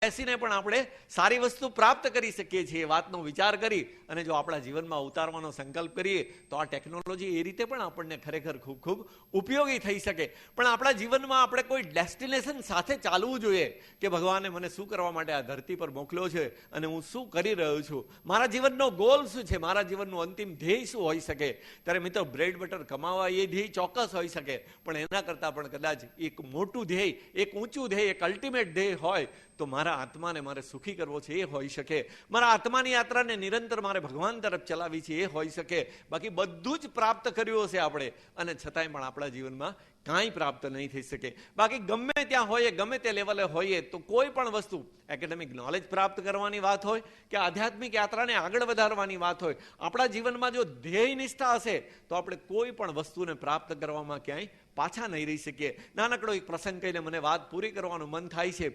બેસીને પણ આપણે સારી વસ્તુ પ્રાપ્ત કરી શકીએ છીએ. એ વાતનો વિચાર કરી અને જો આપણા જીવનમાં ઉતારવાનો સંકલ્પ કરીએ તો આ ટેકનોલોજી એ રીતે પણ આપણને ખરેખર ખૂબ ખૂબ ઉપયોગી થઈ શકે. પણ આપણા જીવનમાં આપણે કોઈ ડેસ્ટિનેશન સાથે ચાલવું જોઈએ કે ભગવાને મને શું કરવા માટે આ ધરતી પર મોકલ્યો છે અને હું શું કરી રહ્યો છું, મારા જીવનનો ગોલ શું છે, મારા જીવનનું અંતિમ ધ્યેય શું હોઈ શકે. ત્યારે મિત્રો, બ્રેડ બટર કમાવા એ ધ્યેય ચોક્કસ હોઈ શકે, પણ એના કરતાં પણ કદાચ એક મોટું ધ્યેય, એક ઊંચું ધ્યેય, એક અલ્ટિમેટ ધ્યેય હોય તો મારા આત્માને મારે સુખી કરવો છે એ હોઈ શકે. મારા આત્માની યાત્રાને નિરંતર મારે ભગવાન તરફ ચલાવી છે એ હોઈ શકે. બાકી બધું જ પ્રાપ્ત કર્યું હશે આપણે અને છતાંય પણ આપણા જીવનમાં કાંઈ પ્રાપ્ત નહીં થઈ શકે. બાકી ગમે ત્યાં હોઈએ, ગમે તે લેવલે હોઈએ તો કોઈ પણ વસ્તુ, એકેડેમિક નોલેજ પ્રાપ્ત કરવાની વાત હોય કે આધ્યાત્મિક યાત્રાને આગળ વધારવાની વાત હોય, આપણા જીવનમાં જો ધ્યેય નિષ્ઠા હશે તો આપણે કોઈ પણ વસ્તુને પ્રાપ્ત કરવામાં ક્યાંય પાછા નહીં રહી શકીએ. નાનકડો એક પ્રસંગ કહીને મને વાત પૂરી કરવાનું મન થાય છે.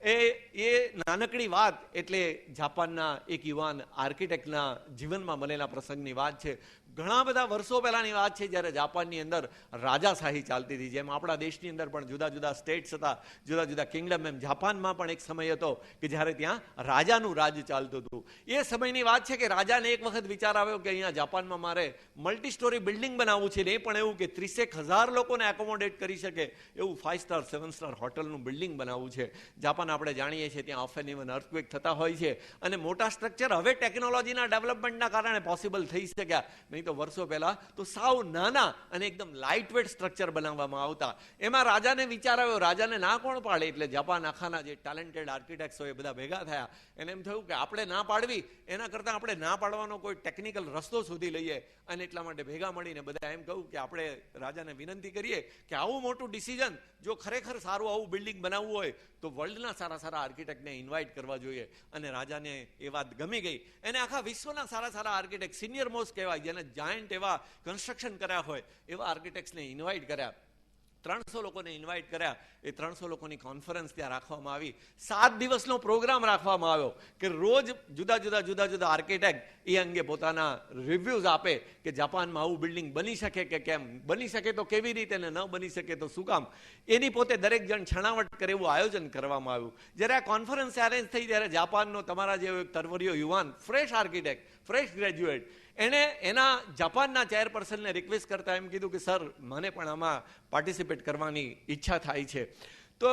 એ નાનકડી વાત એટલે જાપાનના એક યુવાન આર્કિટેક્ટના જીવનમાં બનેલા પ્રસંગની વાત છે. ઘણા બધા વર્ષો પહેલાની વાત છે, જ્યારે જાપાનની અંદર રાજાશાહી ચાલતી હતી. જેમ આપણા દેશની અંદર પણ જુદા જુદા સ્ટેટ્સ હતા, જુદા જુદા કિંગડમ, એમ જાપાનમાં પણ એક સમય હતો કે જ્યારે ત્યાં રાજાનું રાજ ચાલતું હતું. એ સમયની વાત છે કે રાજાને એક વખત વિચાર આવ્યો કે અહીંયા જાપાનમાં મારે મલ્ટી સ્ટોરી બિલ્ડિંગ બનાવવું છે, ને એ પણ એવું કે 30,000 લોકોને એકોમોડેટ કરી શકે એવું 5 સ્ટાર 7 સ્ટાર હોટલનું બિલ્ડિંગ બનાવવું છે. જાપાન આપણે જાણીએ છીએ ત્યાં ઓફન ઇવન અર્થક્વેક થતા હોય છે અને મોટા સ્ટ્રક્ચર હવે ટેકનોલોજીના ડેવલપમેન્ટના કારણે પોસિબલ થઈ શક્યા. નહીં તો વર્ષો પહેલા તો સાવ નાના અને એકદમ લાઇટ વેટ સ્ટ્રક્ચર બનાવવામાં આવતા. એમાં રાજાને વિચાર આવ્યો, રાજાને ના કોણ પાડે, એટલે જાપાન આખાના જે ટેલેન્ટેડ આર્કિટેક્ટ્સ હોય એ બધા ભેગા થયા. એને એમ થયું કે આપણે ના પાડવી એના કરતાં આપણે ના પાડવાનો કોઈ ટેકનિકલ રસ્તો શોધી લઈએ. અને એટલા માટે ભેગા મળીને બધા એમ કહ્યું કે આપણે રાજાને વિનંતી કરીએ કે આવું મોટું ડિસિઝન જો ખરેખર સારું આવું બિલ્ડિંગ બનાવવું હોય તો વર્લ્ડના સારા સારા આર્કિટેક્ટને ઇન્વાઇટ કરવા જોઈએ. અને રાજાને એ વાત ગમી ગઈ. એને આખા વિશ્વના સારા સારા આર્કિટેક્ટ, સિનિયર મોસ્ટ કહેવાય, જેને જાયન્ટ એવા કન્સ્ટ્રક્શન કર્યા હોય એવા આર્કિટેક્ટ્સને ઇન્વાઇટ કર્યા. 300 લોકોને ઇન્વાઇટ કર્યા. એ 300 લોકોની કોન્ફરન્સ ત્યાં રાખવામાં આવી. 7 દિવસનો પ્રોગ્રામ રાખવામાં આવ્યો કે રોજ જુદા જુદા આર્કિટેક્ટ એ અંગે પોતાના રિવ્યુઝ આપે કે જાપાનમાં આવું બિલ્ડિંગ બની શકે કે કેમ, બની શકે તો કેવી રીતે, ને ન બની શકે તો શું કામ. એની પોતે દરેક જણ છણાવટ કરે એવું આયોજન કરવામાં આવ્યું. જ્યારે આ કોન્ફરન્સ અરેન્જ થઈ ત્યારે જાપાનનો તમારા જેવો એક તરવરિયો યુવાન, ફ્રેશ આર્કિટેક્ટ, ફ્રેશ ગ્રેજ્યુએટ, એણે એના જાપાનના ચેરપર્સનને રિક્વેસ્ટ કરતા એમ કીધું કે સર, મને પણ આમાં પાર્ટિસિપેટ કરવાની ઈચ્છા થાય છે. તો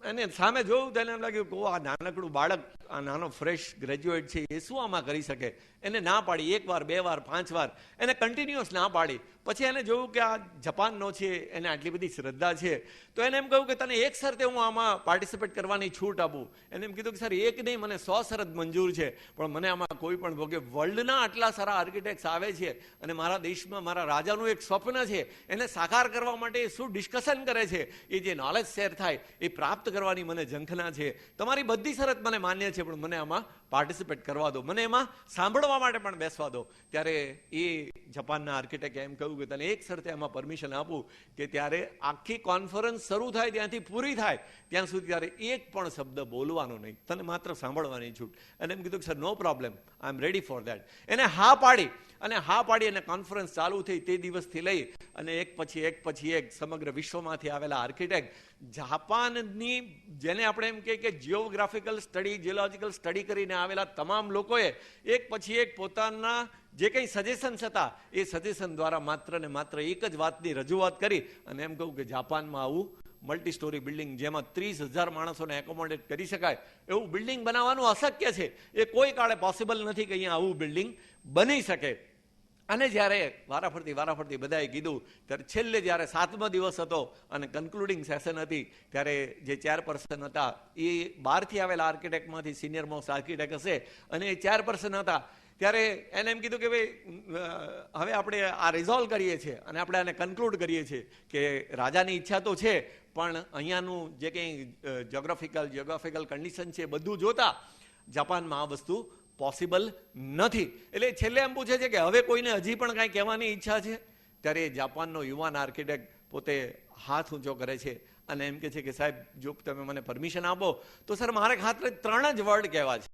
એને સામે જોયું તો એને એમ લાગ્યું કે આ નાનકડું બાળક, આ નાનો ફ્રેશ ગ્રેજ્યુએટ છે, એ શું આમાં કરી શકે. એને ના પાડી, 1 વાર 2 વાર 5 વાર એને કન્ટિન્યુઅસ ના પાડી. પછી એને જોયું કે આ જાપાનનો છે, એને આટલી બધી શ્રદ્ધા છે, તો એને એમ કહ્યું કે તને એક શરતે હું આમાં પાર્ટિસિપેટ કરવાની છૂટ આપું. એને એમ કીધું કે સર, એક નહીં, મને 100 શરત મંજૂર છે, પણ મને આમાં કોઈ પણ ભોગે વર્લ્ડના આટલા સારા આર્કિટેક્ટ્સ આવે છે અને મારા દેશમાં મારા રાજાનું એક સ્વપ્ન છે, એને સાકાર કરવા માટે શું ડિસ્કશન કરે છે, એ જે નોલેજ શેર થાય એ પ્રાપ્ત કરવાની મને ઝંખના છે. તમારી બધી શરત મને માન્ય છે, પણ મને આમાં પાર્ટિસિપેટ કરવા દો, મને એમાં સાંભળવા માટે પણ બેસવા દો. ત્યારે એ જાપાનના આર્કિટેક્ટે એમ કહ્યું કે તને એક શરતે એમાં પરમિશન આપું કે ત્યારે આખી કોન્ફરન્સ શરૂ થાય ત્યાંથી પૂરી થાય ત્યાં સુધી ત્યારે એક પણ શબ્દ બોલવાનો નહીં, તને માત્ર સાંભળવાની છૂટ. અને એમ કીધું કે sir, no problem, I am ready for that. એને હા પાડી અને કોન્ફરન્સ ચાલુ થઈ. તે દિવસથી લઈ અને એક પછી એક સમગ્ર વિશ્વમાંથી આવેલા આર્કિટેક્ટ જાપાનની, જેને આપણે એમ કહીએ કે જિયોગ્રાફિકલ સ્ટડી, જિયોલોજિકલ સ્ટડી કરીને આવેલા તમામ લોકોએ એક પછી એક પોતાના જે કંઈ સજેશન્સ હતા એ સજેશન દ્વારા માત્ર ને માત્ર એક જ વાતની રજૂઆત કરી અને એમ કહું કે જાપાનમાં આવું મલ્ટી સ્ટોરી બિલ્ડિંગ જેમાં 30,000 માણસોને એકોમોડેટ કરી શકાય એવું બિલ્ડિંગ બનાવવાનું અશક્ય છે. એ કોઈ કાળે પોસિબલ નથી કે અહીંયા આવું બિલ્ડિંગ બની શકે. અને જ્યારે વારાફરતી બધાએ કીધું ત્યારે છેલ્લે જ્યારે 7મો દિવસ હતો અને કન્ક્લુડિંગ સેશન હતી ત્યારે જે ચેરપર્સન હતા એ બહારથી આવેલા આર્કિટેક્ટમાંથી સિનિયર મોસ્ટ આર્કિટેક્ટ હશે અને એ ચેરપર્સન હતા. ત્યારે એને એમ કીધું કે ભાઈ, હવે આપણે આ રિઝોલ્વ કરીએ છીએ અને આપણે આને કન્ક્લુડ કરીએ છીએ કે રાજાની ઈચ્છા તો છે, પણ અહીંયાનું જે કંઈ જિયોગ્રાફિકલ કન્ડિશન છે બધું જોતા જાપાનમાં આ વસ્તુ પોસિબલ નથી. એટલે છેલ્લે એમ પૂછે છે કે હવે કોઈને હજી પણ કાંઈ કહેવાની ઈચ્છા છે. ત્યારે જાપાનનો યુવાન આર્કિટેક્ટ પોતે હાથ ઊંચો કરે છે અને એમ કહે છે કે સાહેબ, જો તમે મને પરમિશન આપો તો સર, મારે ખાતરે 3 જ વર્ડ કહેવા છે.